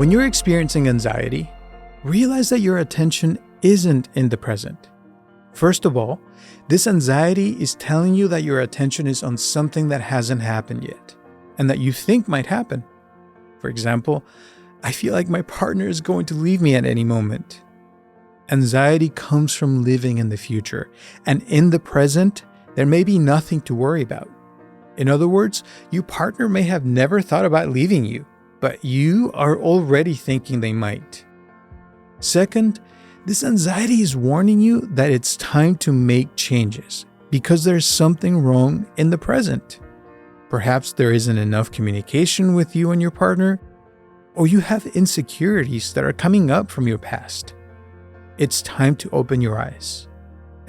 When you're experiencing anxiety, realize that your attention isn't in the present. First of all, this anxiety is telling you that your attention is on something that hasn't happened yet, and that you think might happen. For example, I feel like my partner is going to leave me at any moment. Anxiety comes from living in the future, and in the present, there may be nothing to worry about. In other words, your partner may have never thought about leaving you, but you are already thinking they might. Second, this anxiety is warning you that it's time to make changes because there's something wrong in the present. Perhaps there isn't enough communication with you and your partner, or you have insecurities that are coming up from your past. It's time to open your eyes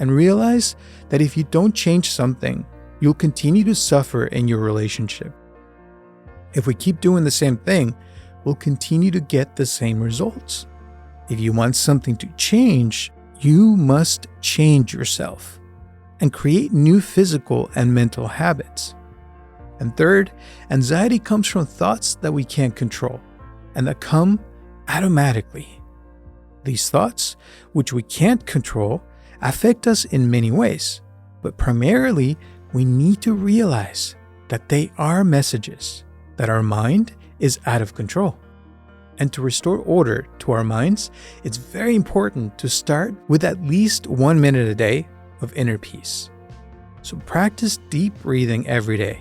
and realize that if you don't change something, you'll continue to suffer in your relationship. If we keep doing the same thing, we'll continue to get the same results. If you want something to change, you must change yourself and create new physical and mental habits. And third, anxiety comes from thoughts that we can't control and that come automatically. These thoughts, which we can't control, affect us in many ways, but primarily we need to realize that they are messages that our mind is out of control. And to restore order to our minds, it's very important to start with at least 1 minute a day of inner peace. So practice deep breathing every day.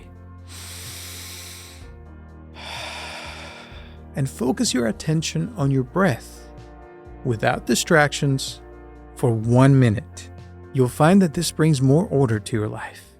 And focus your attention on your breath without distractions for 1 minute. You'll find that this brings more order to your life.